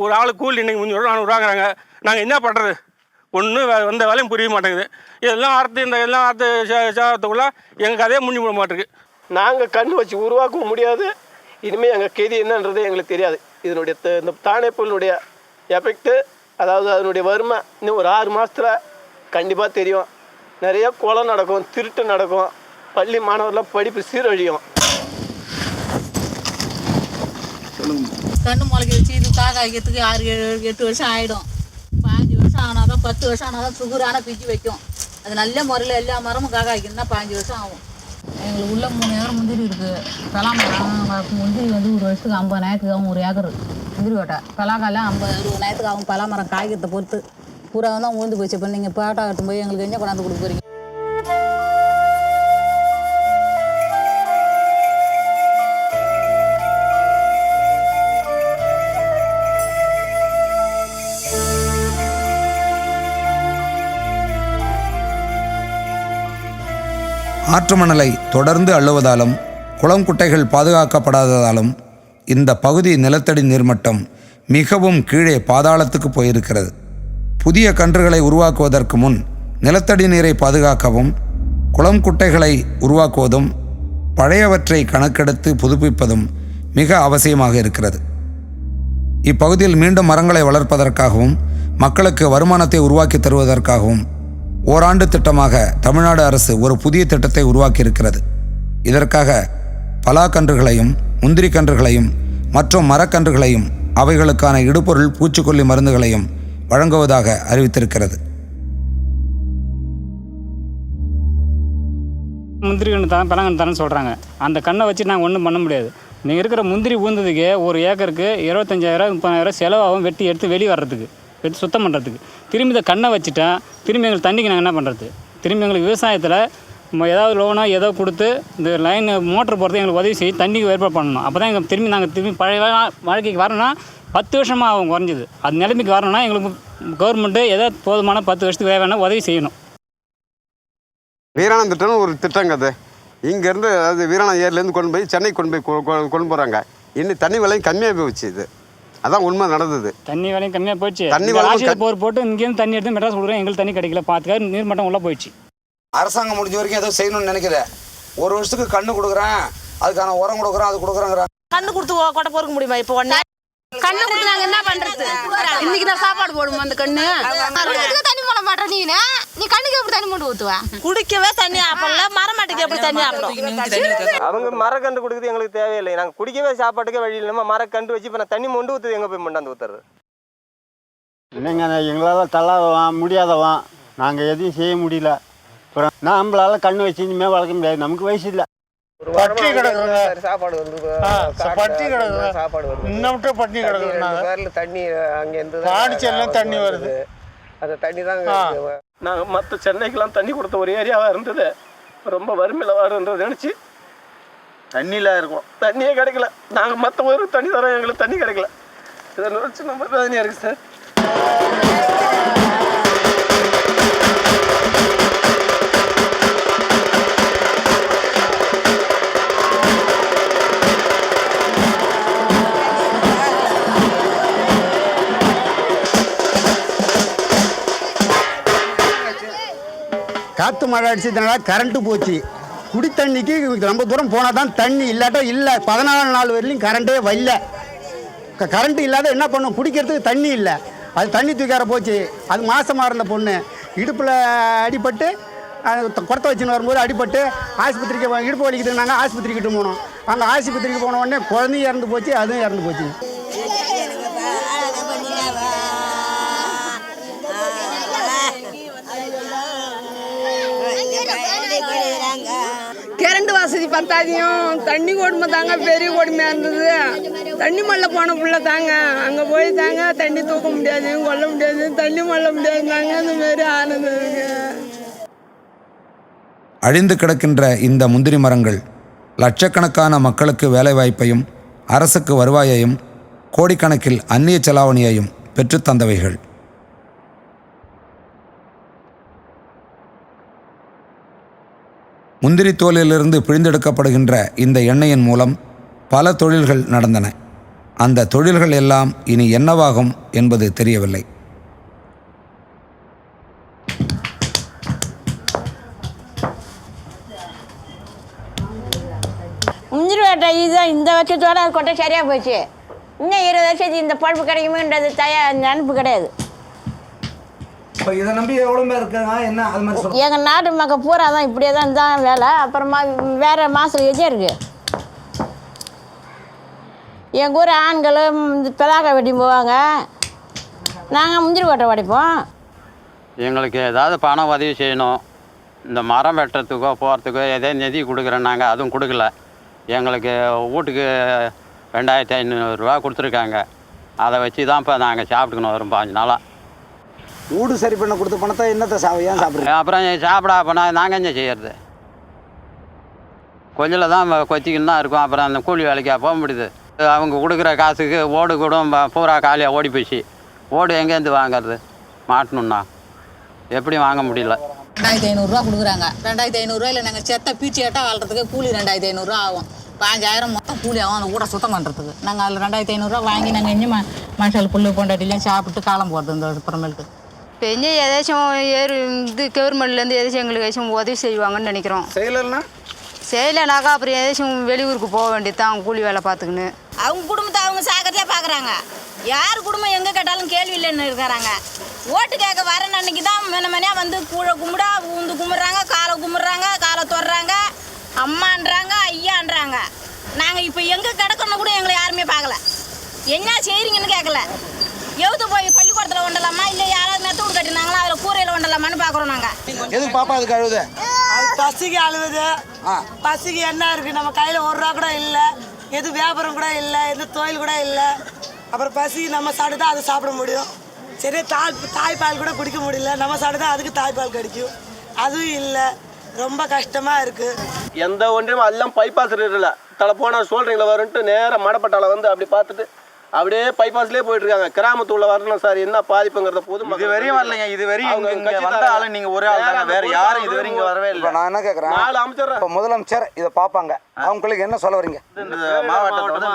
ஒரு ஆள் கூலி இன்றைக்கி 300 வாங்குறாங்க. நாங்கள் என்ன பண்ணுறது? ஒன்றும் எந்த வேலையும் புரிய மாட்டேங்குது. இதெல்லாம் அறுத்து சேதத்துக்குள்ளே எங்கள் கதையே முடிஞ்சு போட மாட்டேங்குது. நாங்கள் கண் வச்சு உருவாக்கவும் முடியாது. இனிமேல் எங்கள் கெதி என்னன்றது எங்களுக்கு தெரியாது. இதனுடைய இந்த தானே புயலுடைய எஃபெக்ட்டு, அதாவது அதனுடைய வறுமை இன்னும் ஒரு 6 மாதத்தில் கண்டிப்பாக தெரியும். நிறைய கொலை நடக்கும், திருட்டு நடக்கும், பள்ளி மாணவர்லாம் படிப்பு சீரழியும். கண்ணு முளைக்க வச்சு இது காக்காய்க்கிறதுக்கு 6-8 வருஷம் ஆகிடும். 5 வருஷம் ஆனால் தான் 10 வருஷம் ஆனால் தான் சுகரான பிஞ்சு வைக்கும். அது நல்ல முறையில் எல்லா மரமும் காக்காய்க்கணும்னா 5 வருஷம் ஆகும். எங்களுக்கு உள்ள 3 ஏக்கர் முந்திரி இருக்குது. பலாமரம் முந்திரி வந்து ஒரு வருஷத்துக்கு 50,000க்கு ஆகும். 1 ஏக்கர் முந்திரி ஓட்டை. பலாக்காலாம் 50-60,000க்கு ஆகும். பலாமரம் காய்க்கிறத பொறுத்து பூரா தான் ஊந்து போச்சு. இப்போ நீங்கள் பேட்டா கட்டும் போய் எங்களுக்கு என்ன கொண்டாந்து கொடுக்க போகிறீங்க? ஆற்று மணலை தொடர்ந்து அள்ளுவதாலும் குளம் குட்டைகள் பாதுகாக்கப்படாததாலும் இந்த பகுதி நிலத்தடி நீர்மட்டம் மிகவும் கீழே பாதாளத்துக்கு போயிருக்கிறது. புதிய கன்றுகளை உருவாக்குவதற்கு முன் நிலத்தடி நீரை பாதுகாக்கவும் குளம் குட்டைகளை உருவாக்குவதும் பழையவற்றை கணக்கெடுத்து புதுப்பிப்பதும் மிக அவசியமாக இருக்கிறது. இப்பகுதியில் மீண்டும் மரங்களை வளர்ப்பதற்காகவும் மக்களுக்கு வருமானத்தை உருவாக்கி தருவதற்காகவும் ஓராண்டு திட்டமாக தமிழ்நாடு அரசு ஒரு புதிய திட்டத்தை உருவாக்கியிருக்கிறது. இதற்காக பலாக்கன்றுகளையும் முந்திரி கன்றுகளையும் மற்றும் மரக்கன்றுகளையும் அவைகளுக்கான இடுபொருள் பூச்சிக்கொல்லி மருந்துகளையும் வழங்குவதாக அறிவித்திருக்கிறது. முந்திரி கன்று தான் பழங்கன்று தரேன்னு சொல்கிறாங்க. அந்த கண்ணை வச்சு நாங்கள் ஒன்றும் பண்ண முடியாது. நீங்கள் இருக்கிற முந்திரி ஊந்ததுக்கு ஒரு ஏக்கருக்கு 25,000 30,000 செலவாகும் வெட்டி எடுத்து வெளியே வர்றதுக்கு, வெட்டி சுத்தம் பண்ணுறதுக்கு. திரும்பி இந்த கண்ணை வச்சுட்டா திரும்பி எங்களுக்கு தண்ணிக்கு நாங்கள் என்ன பண்ணுறது? திரும்பி எங்களுக்கு விவசாயத்தில் ஏதாவது லோனோ ஏதோ கொடுத்து இந்த லைன் மோட்டர் போகிறது எங்களுக்கு உதவி செய்ய தண்ணிக்கு ஏற்பாடு பண்ணணும். அப்போ தான் எங்கள் நாங்கள் திரும்பி பழைய வாழ்க்கைக்கு வரணும்னா 10 வருஷமாக ஆகும் குறைஞ்சது. அது நிலைமைக்கு வரணும்னா எங்களுக்கு கவர்மெண்ட்டு ஏதோ போதுமான 10 வருஷத்துக்கு தேவையான உதவி செய்யணும். வீராணம் திட்டம்னு ஒரு திட்டங்க. அது இங்கேருந்து அதாவது வீராணம் ஏரிலேருந்து கொண்டு போய் சென்னை கொண்டு போகிறாங்க. இன்னும் தண்ணி விலையும் கம்மியாக போச்சு. இது அதான் உண்மை நடந்தது. தண்ணி விலையும் கம்மியாக போச்சு. தண்ணி விலை போர் போட்டு இங்கேருந்து தண்ணி எடுத்து மெட்ராஸ் கொடுக்குறோம். எங்களுக்கு தண்ணி கிடைக்கல. பார்த்துக்காரு நீர்மட்டம் உள்ளே போயிடுச்சு. அரசாங்கம் முடிஞ்ச வரைக்கும் ஏதோ செய்யணும்னு நினைக்கிறேன். ஒரு வருஷத்துக்கு கண்ணு கொடுக்குறேன், அதுக்கான உரம் கொடுக்குறேன், அது கொடுக்குறேங்கிறான். கண்ணு கொடுத்து கொட்டை பொறுக்க முடியுமா? இப்போ ஒன்று கண்ணு கொடுத்து நாங்கள் என்ன பண்ணுறது? இன்னைக்கு தான் சாப்பாடு போடுவோம் அந்த கண்ணு. தண்ணி போட மாட்டேன். நீ கண்ணுக்கு எப்படி தண்ணி போட்டு ஊற்றுவா? குடிக்கவே தண்ணி ஆப்பல, மரமாட்டுக்கு எப்படி தண்ணி ஆப்பணும்? அவங்க மரக்கன்று கொடுக்குறது எங்களுக்கு தேவையில்லை. நாங்கள் குடிக்கவே சாப்பாட்டுக்கே வழி இல்லாமல் மரக்கன்று வச்சு இப்போ நான் தண்ணி மொண்டு ஊற்றுது. எங்கே போய் மண்டாந்து ஊற்றுறது? இல்லைங்க, எங்களால் தள்ளாதவான் முடியாதவான், நாங்கள் எதையும் செய்ய முடியல. அப்புறம் நம்மளால கண்ணு வச்சு இனிமேல் வளர்க்க முடியாது. நமக்கு வயசு இல்லை. பட்டி கிடக்குங்க, சாப்பாடு வந்து பட்டி கிடக்குங்க, சாப்பாடு வருது. இன்னும் பட்டி கிடக்குங்க. தண்ணி அங்கேருந்து பாண்டிச்சேரியில் தண்ணி வருது. அந்த தண்ணி தான் நாங்கள் மற்ற சென்னைக்கெலாம் தண்ணி கொடுத்த ஒரு ஏரியாவாக இருந்தது. ரொம்ப வறுமையில் வருன்றது நினச்சி தண்ணியில் இருக்கும். தண்ணியே கிடைக்கல. நாங்கள் மற்ற ஊருக்கு தண்ணி தரோம், எங்களுக்கு தண்ணி கிடைக்கல. இதை நினச்சி நம்ம வேதனையாக இருக்குது சார். காற்று மழை அடிச்சதுனால கரண்ட்டு போச்சு. குடி தண்ணிக்கு ரொம்ப தூரம் போனால் தான் தண்ணி, இல்லாட்டா இல்லை. 14 நாள் வரையிலும் கரண்ட்டே வரல. கரண்ட்டு இல்லாத என்ன பண்ணும்? குடிக்கிறதுக்கு தண்ணி இல்லை. அது தண்ணி தூக்கார போச்சு. அது மாசமாக இருந்த பொண்ணு இடுப்பில் அடிபட்டு குடத்தை வச்சுன்னு வரும்போது அடிபட்டு ஆஸ்பத்திரிக்கு இடுப்பு வலிக்குதுன்னு நாங்கள் ஆஸ்பத்திரிக்கிட்டு போனோம். அங்கே ஆஸ்பத்திரிக்கு போன உடனே குழந்தையும் இறந்து போச்சு, அதுவும் இறந்து போச்சு. கரண்ட் வசதி பத்தாதையும் தண்ணி கொடுமை தாங்க பெரிய கொடுமையாக இருந்தது. தண்ணி மல்ல போன பிள்ளை தாங்க, அங்கே போய் தாங்க தண்ணி தூக்க முடியாது, கொல்ல முடியாது, தண்ணி மல்ல முடியாது தாங்க. அந்த மாதிரி ஆனதுங்க. அழிந்து கிடக்கின்ற இந்த முந்திரி மரங்கள் லட்சக்கணக்கான மக்களுக்கு வேலைவாய்ப்பையும் அரசுக்கு வருவாயையும் கோடிக்கணக்கில் அந்நிய செலாவணியையும் பெற்றுத்தந்தவைகள். முந்திரி தோலிலிருந்து பிழிந்தெடுக்கப்படுகின்ற இந்த எண்ணெயின் மூலம் பல தொழில்கள் நடந்தன. அந்த தொழில்கள் எல்லாம் இனி என்னவாகும் என்பது தெரியவில்லை. முந்திரி வேட்டை இதுதான் இந்த வருஷத்தோட கொட்டை சரியாக போச்சு. இன்னும் 20 வருஷத்துக்கு இந்த பழப்பு கிடைக்குமேன்றது நினப்பு கிடையாது. இப்போ இதை நம்பி எவ்வளோ பேர் இருக்காங்க? என்ன அது மாதிரி எங்கள் நாட்டு மக்கள் பூரா தான் இப்படியே தான் வேலை. அப்புறமா வேறு மாதம் எஜே இருக்குது. எங்கள் ஊர் ஆண்களும் பலாக்காய் வெட்டி போவாங்க, நாங்கள் முந்திரி கொட்டை உடைப்போம். எங்களுக்கு ஏதாவது பணம் உதவி செய்யணும். இந்த மரம் வெட்டுறதுக்கோ போகிறதுக்கோ எதோ நிதி கொடுக்குறேன். நாங்கள் அதுவும் கொடுக்கல. எங்களுக்கு வீட்டுக்கு 2500 ரூபா கொடுத்துருக்காங்க. அதை வச்சு தான் இப்போ நாங்கள் சாப்பிட்டுக்கணும் வரும் 5 நாளாக. வீடு சரி பண்ண கொடுத்த பணத்தை என்னத்தை ஏன் சாப்பிட்றீங்க? அப்புறம் சாப்பிடா போனால் நாங்கள் என்ன செய்யறது? கொஞ்சில் தான் கொத்திக்கின்னு தான் இருக்கும். அப்புறம் அந்த கூலி வேலைக்கா போக முடியுது? அவங்க கொடுக்குற காசுக்கு ஓடு கூட பூரா காலியாக ஓடி போச்சு. ஓடு எங்கேருந்து வாங்கிறது? மாட்டணுன்னா எப்படி வாங்க முடியல. 2500 ரூபா கொடுக்குறாங்க. 2500 ரூபாயில் நாங்கள் செத்தை பீச்சி ஏட்டா வாழ்றதுக்கு கூலி 2500 ரூபா ஆகும். 5000 மொத்தம் கூலி ஆகும் அந்த கூட சுத்தம் பண்ணுறதுக்கு. நாங்கள் அதில் 2500 ரூபா வாங்கி நாங்கள் இன்னும் மனுஷால் புல்லு பொண்டாட்டிலாம் சாப்பிட்டு காலம் போகிறது இந்த அப்புறமேலுக்கு. பெஞ்சு ஏதாச்சும் இது கவர்மெண்ட்லேருந்து ஏதாச்சும் எங்களுக்கு ஏதாச்சும் உதவி செய்வாங்கன்னு நினைக்கிறோம். செய்யலைனாக்கா அப்புறம் ஏதாச்சும் வெளியூருக்கு போக வேண்டியது தான் கூலி வேலை பார்த்துக்கின்னு. அவங்க குடும்பத்தை அவங்க சாக்கடையாக பார்க்குறாங்க. யார் குடும்பம் எங்கே கேட்டாலும் கேள்வி இல்லைன்னு இருக்கிறாங்க. ஓட்டு கேட்க வர அன்னைக்கு தான் மனையாக வந்து கூழ கும்பிடா ஊந்து கும்பிட்றாங்க, காலை கும்பிட்றாங்க, காலை தொடுறாங்க, அம்மான்றாங்க, ஐயான்றாங்க. நாங்கள் இப்போ எங்கே கிடக்கணும் கூட எங்களை யாருமே பார்க்கல. என்ன செய்கிறீங்கன்னு கேட்கல. எவ்வளோ போய் பள்ளிக்கூடத்தில் ஒண்டலாமா இல்லை யாராவது மெத்த வீடு கட்டினாங்களா அதில் கூரையில் ஒண்டலாமான்னு பார்க்குறோம் நாங்கள். எதுக்கு பாப்பா அதுக்கு அழுகுது? அது பசிக்கு அழுகுது. பசிக்கு என்ன இருக்குது, நம்ம கையில் 1 ரூபா கூட இல்லை, எது வியாபாரம் கூட இல்லை, எது தொழில் கூட இல்லை. அப்புறம் பசி நம்ம சாப்பிட்டு தான் அது சாப்பிட முடியும். சரி தாய்ப்பால் கூட குடிக்க முடியல, நம்ம சாப்பிட்டு தான் அதுக்கு தாய்ப்பால் கிடைக்கும், அதுவும் இல்லை. ரொம்ப கஷ்டமாக இருக்குது. எந்த ஒன்றையும் எல்லாம் பைபாஸ் இல்லை. தலை போனால் சொல்கிறீங்களா வரும்ன்ட்டு நேராக மடப்பட்டால வந்து அப்படி பார்த்துட்டு அப்படியே பைபாஸ்லேயே போயிட்டு இருக்காங்க. கிராமத்துள்ள வரணும் சார், என்ன பாதிப்புங்கிறத போதும். இது வரையும் வரலைங்க. இது வரையும் இங்கே வந்த ஆளு நீங்கள் ஒரே ஆள் தாங்க, வேறு யாரும் இது வரையும் இங்கே வரவே இல்லை. நான் என்ன கேட்குறேன், 4 அமைச்சர் இப்போ முதலமைச்சர் இதை பார்ப்பாங்க, அவங்களுக்கு என்ன சொல்ல வரீங்க? மாவட்டத்தை வந்து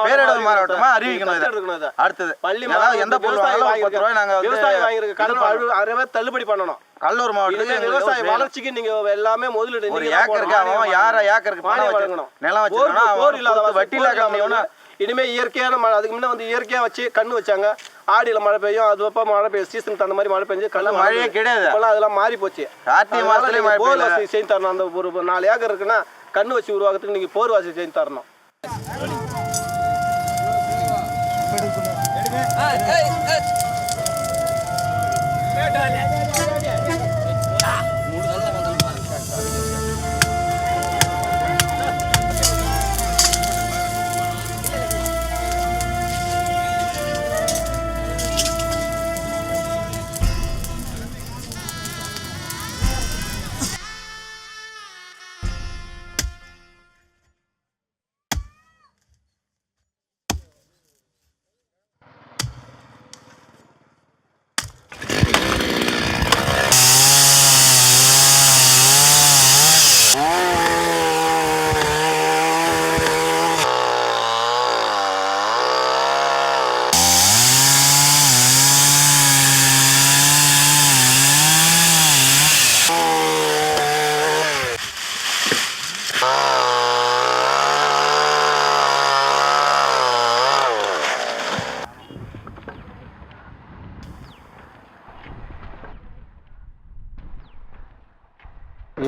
பேரிடர் மாவட்டமா அறிவிக்கணும். இது அடுத்தது பள்ளி எந்த பொருள் வாங்கினாலும் 10 ரூபாய் நாங்கள் விவசாயி வாங்கியிருக்க கடன் அறவே தள்ளுபடி பண்ணணும். கடலூர் மாவட்டத்தில் விவசாய வளர்ச்சிக்கு நீங்க எல்லாமே முதலீடு ஒரு ஏக்கருக்கு அவன் யார ஏக்கருக்கு பணம் வச்சுக்கணும், நிலம் வச்சுக்கணும், வட்டியில கம்மியோன்னா. இனிமே இயற்கையான மழை, அதுக்கு முன்னே வந்து இயற்கையாக வச்சு கண்ணு வச்சாங்க. ஆடியில் மழை பெய்யும், அது அப்போ மழை பெய்யும், சீசனுக்கு தகுந்த மாதிரி மழை பெஞ்சு கண்ணு மழையே கிடையாது. இப்போலாம் அதெல்லாம் மாறி போச்சு. கார்த்திகை மாதத்துலேயே மழை போர் வசதி செஞ்சு தரணும். அந்த ஒரு 4 ஏக்கர் இருக்குன்னா கண்ணு வச்சு உருவாக்குறதுக்கு நீங்கள் போர் வசதி செஞ்சு தரணும்.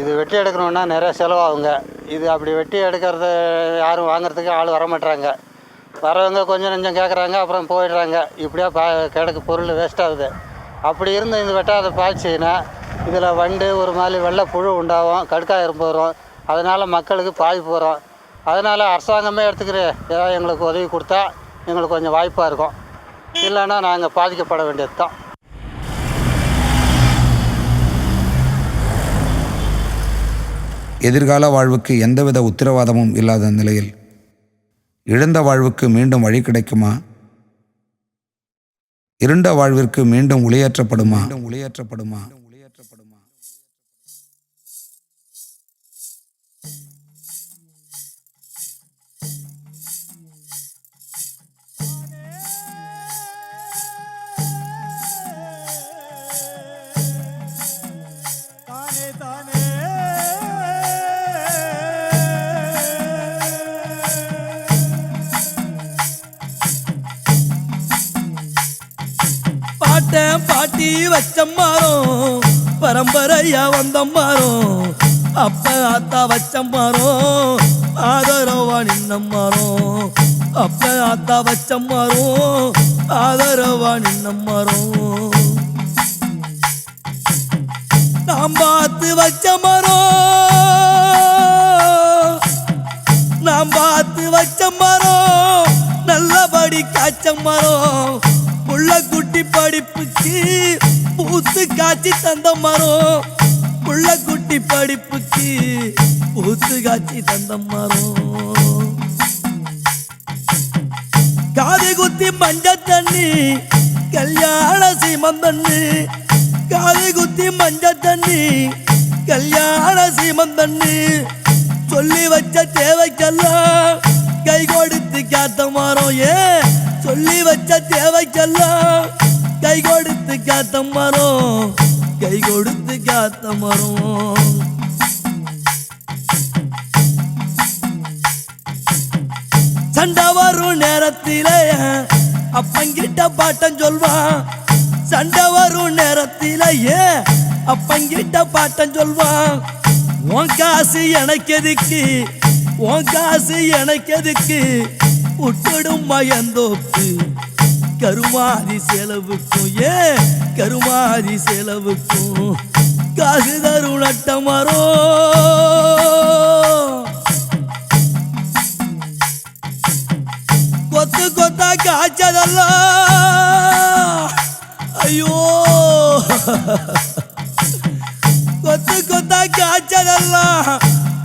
இது வெட்டி எடுக்கணுன்னா நிறைய செலவாகுங்க. இது அப்படி வெட்டி எடுக்கிறது யாரும் வாங்குறதுக்கு ஆள் வரமாட்டுறாங்க. வரவங்க கொஞ்சம் நெஞ்சம் கேட்குறாங்க, அப்புறம் போயிடுறாங்க. இப்படியே கிடக்கு பொருள் வேஸ்ட் ஆகுது. அப்படி இருந்து இந்த வெட்டாத பாய்ச்சின்னா இதில் வண்டு ஒரு மாதிரி வெள்ளை புழு உண்டாகும், கடுக்காயிரம் வரும். அதனால் மக்களுக்கு பாதிப்பு வரும். அதனால் அரசாங்கமே எடுத்துக்கிறேன் ஏதாவது எங்களுக்கு உதவி கொடுத்தா எங்களுக்கு கொஞ்சம் வாய்ப்பாக இருக்கும். இல்லைன்னா நாங்கள் பாதிக்கப்பட வேண்டியது தான். எதிர்கால வாழ்வுக்கு எந்தவித உத்தரவாதமும் இல்லாத நிலையில் இழந்த வாழ்வுக்கு மீண்டும் வழி கிடைக்குமா? இருண்ட வாழ்விற்கு மீண்டும் ஒளியேற்றப்படுமா? பாட்டி வச்ச மரம் பரம்பரையா வந்த மரம், அப்ப ஆத்தா வச்ச மரம் ஆதரவா நின்ன மரம், அப்ப ஆத்தா வச்ச மரம் ஆதரவா நின்ன மரம். நாம் பார்த்து வச்ச மரம், நாம் பார்த்து வச்ச மரம் நல்லபடி காய்ச்ச மரம், புள்ள குட்டி படிப்புக்கு பூத்து காய்ச்சி தந்த மரம், புள்ள குட்டி படிப்புக்கு பூத்து காய்ச்சி தந்த மரம். காது குத்தி மஞ்ச தண்ணி கல்யாண சீமந்தண்ணி, காது குத்தி மஞ்ச தண்ணி கல்யாண சீமந்தண்ணி, சொல்லி வச்ச தேவைக்கெல்லாம் கை கொடுத்து காத்த மரம். சொல்லி வச்ச தேவைக்கெல்லாம் கை கொடுத்து காத்த மரம், கை கொடுத்து காத்த மரம். சண்டை வரும் நேரத்திலே அப்பங்கிட்ட பாட்டம் சொல்வான். சண்டை வரும் நேரத்திலேயே அப்பங்கிட்ட பாட்டம் சொல்வான். உன் காசு எனக்கு எதுக்கு, உன் காசு எனக்கு எதுக்கு, விட்டுடும் மயந்தோப்பு கருமாதி செலவுக்கும், கருமாதி செலவுக்கும் காசு தரும் நட்ட மரம். கொத்து கொத்தா காய்ச்சதெல்லாம், ஐயோ கொத்து கொத்தா காய்ச்சதெல்லாம்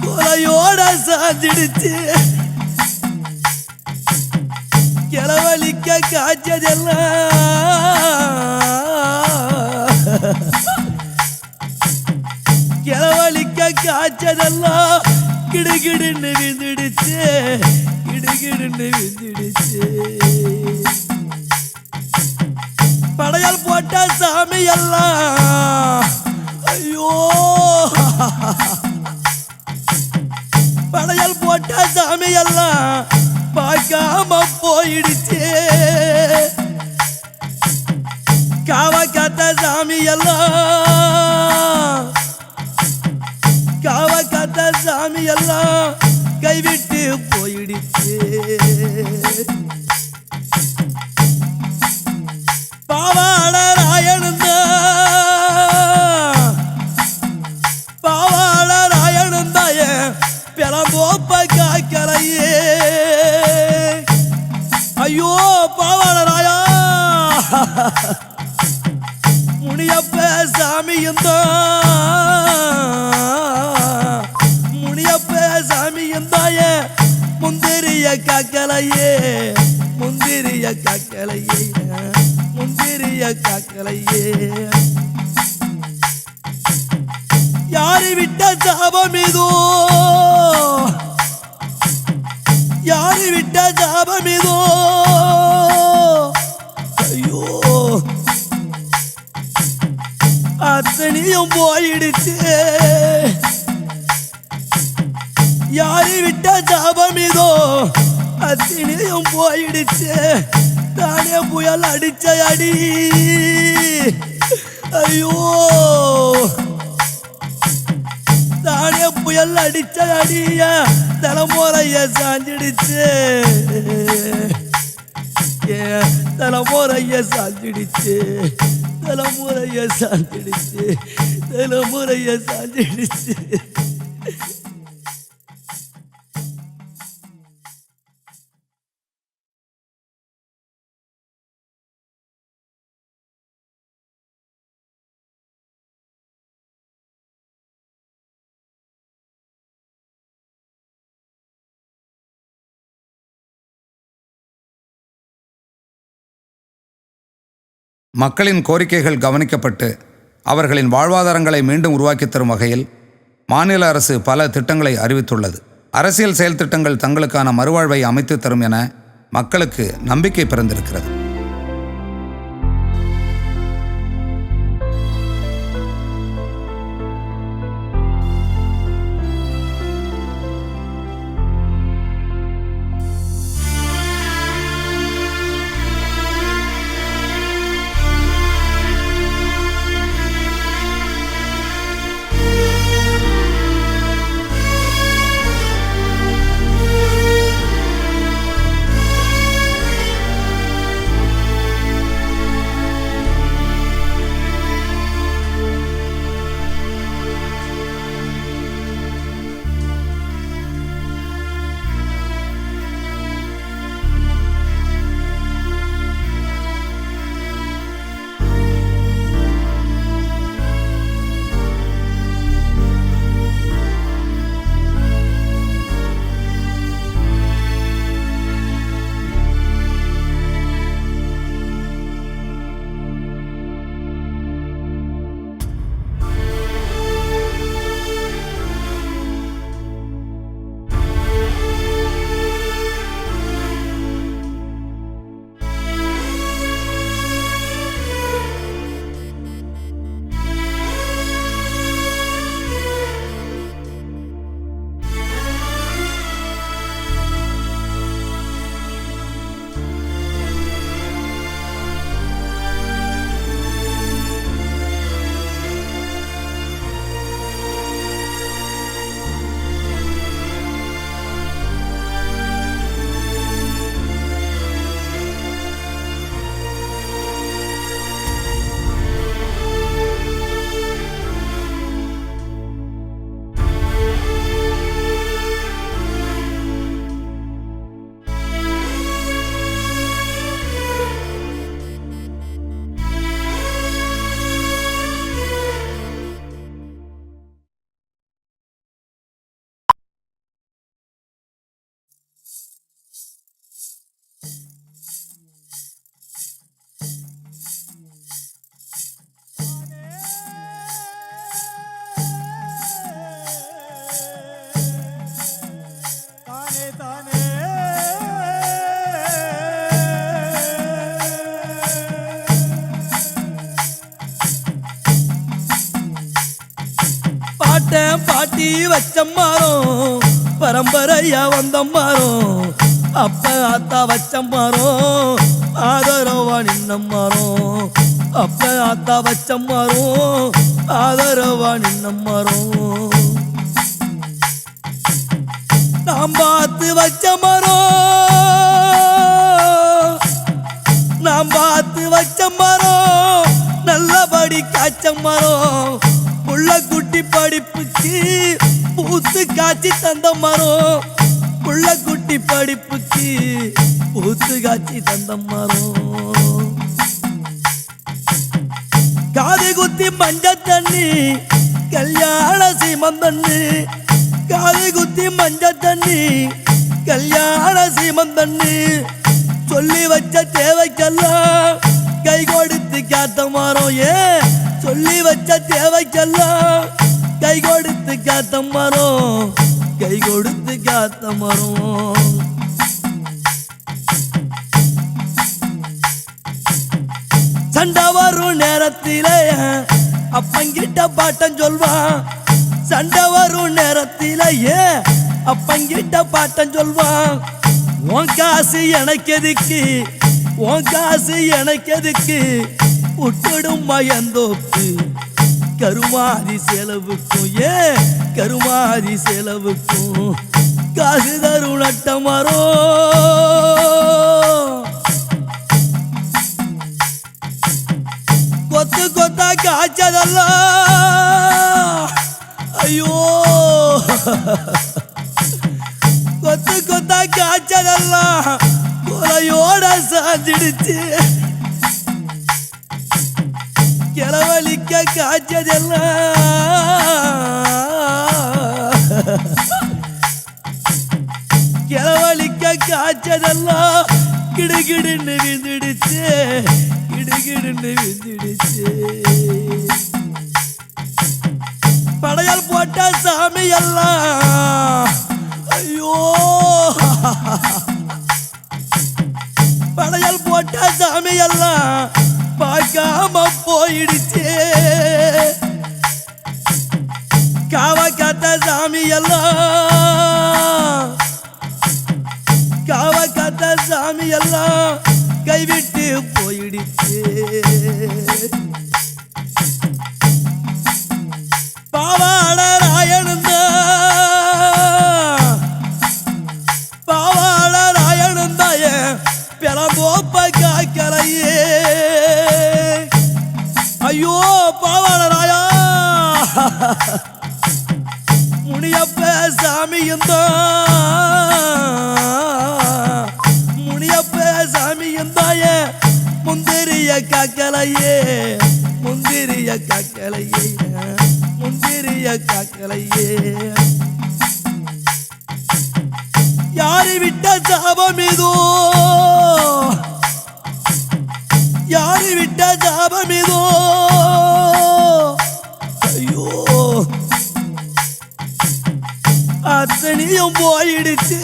கொலையோட சாஞ்சிடுச்சு. கிளவழிக்க காய்ச்சதெல்லாம், கிளவழிக்க காய்ச்சதெல்லாம் கிடுகிடுன்னு விழுந்துடுச்சு, கிடுகிடுன்னு விழுந்துடுச்சு. படையல் போட்ட சாமி எல்லாம், ஐயோ படையல் போட்ட சாமி எல்லாம் பார்க்காம போயிடுச்சு. காவ காத்த சாமி எல்லாம், காவ காத்த சாமி எல்லாம் கைவிட்டு போயிடுச்சு. பாவாட ராயனுந்தா, பாவாட ராயனுந்தாய பிறந்தோப்ப காக்கலையே. ஐயோ பாவாட ராயா, முனியப்ப சாமியுந்தான், முனியப்ப சாமியுந்தாய முந்திரிய காக்கலையே, முந்திரிய காக்கலையே, முந்திரிய காக்கலையே. யாரு விட்ட சாபம் இதோ, யாரு விட்ட சாபம் இதோ, ஐயோ அத்தனையும் போயிடுச்சு. யாரு விட்ட சாபம் இதோ அத்தனையும் போயிடுச்சு. தானே புயல் அடிச்ச அடி, ஐயோ தானே புயல் அடிச்ச அடிய தலைமுறைய சாஞ்சிடுச்சு, தலைமுறைய சாஞ்சிடுச்சு, தலைமுறைய சாஞ்சிடுச்சு, தலைமுறைய சாஞ்சிடுச்சு. மக்களின் கோரிக்கைகள் கவனிக்கப்பட்டு அவர்களின் வாழ்வாதாரங்களை மீண்டும் உருவாக்கித் தரும் வகையில் மாநில அரசு பல திட்டங்களை அறிவித்துள்ளது. அரசியல் செயல் திட்டங்கள் தங்களுக்கான மறுவாழ்வை அமைத்து தரும் என மக்களுக்கு நம்பிக்கை பிறந்திருக்கிறது. பாட்டன் பாட்டி வச்ச மரம் பரம்பரையா வந்த மரம் அப்ப ஆத்தா வச்ச மரம் ஆதரவா நின்ன மரம் அப்ப ஆத்தா வச்ச மரம் ஆதரவா நின்ன மரம் நாம் பார்த்து வச்ச மரம் நாம் பார்த்து வச்ச மரம் நல்லபடி காய்ச்ச மரம் புள்ள குட்டி படிப்புக்கு பூத்து காய்ச்சி தந்த மரம் புள்ள குட்டி படிப்புக்கு பூத்து காய்ச்சி தந்த மரம் காது குத்தி மஞ்ச தண்ணி கல்யாண சீமந்தண்ணி காது குத்தி மஞ்ச தண்ணி கல்யாண சீமந்தண்ணி சொல்லி வச்ச தேவைக்கெல்லாம் கை கொடுத்து காத்த மரம் சொல்லி வச்ச தேவைக்கெல்லாம் கை கொடுத்து காத்த மரம் கை கொடுத்து காத்த மரம் சண்டை வரும் நேரத்திலே அப்பங்கிட்ட பாட்டம் சொல்வான் சண்டை வரும் நேரத்திலேயே அப்பங்கிட்ட பாட்டம் சொல்வான் உன் காசு எனக்கு எதுக்கு உன் காசு எனக்கு எதுக்கு விட்டுடும் மயந்தோப்பு கருமாதி செலவுக்கும் கருமாதி செலவுக்கும் காசு தரும் நட்ட மரம் கொத்து கொத்தா காய்ச்சதெல்லாம் ஐயோ கொத்து கொத்தா காய்ச்சதெல்லாம் கொலையோட சாஞ்சிடுச்சு கிளவழிக்க காய்ச்சதெல்லாம் கிளவழிக்க காய்ச்சதெல்லாம் கிடுகிடுன்னு விழுந்துடுச்சு கிடுகிடுன்னு விழுந்துடுச்சு படையல் போட்ட சாமி எல்லாம் ஐயோ படையல் போட்ட சாமி எல்லாம் பார்க்காம போயிடுச்சு காவ காத்த சாமி எல்லாம் காவ காத்த சாமி எல்லாம் கைவிட்டு போயிடுச்சு பாவாட ராயனுந்தா பாவாட ராயனுந்தாய பிறந்தோப்ப காக்கலையே ஐயோ பாவாட ராயா முனியப்ப சாமியுந்தா முனியப்ப சாமியுந்தாய முந்திரிய காக்கலையே முந்திரிய காக்கலையே முந்திரிய காக்கலையே யாரு விட்ட சாபம் இதோ யாரு விட்ட சாபம் இதோ ஐயோ அத்தனையும் போயிடுச்சு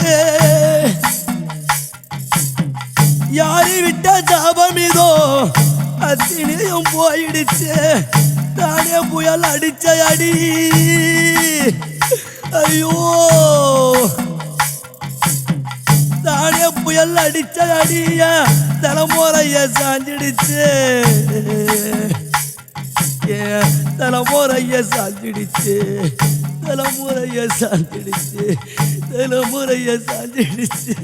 யாரு விட்ட சாபம் இதோ அத்தனையும் போயிடுச்சு தானே புயல் அடிச்ச அடி ஐயோ தானே புயல் அடிச்ச அடிய தலைமுறைய சாஞ்சிடுச்சு தலைமுறைய சாஞ்சிடுச்சு தலைமுறைய சாஞ்சிடுச்சு தலைமுறைய சாஞ்சிடுச்சு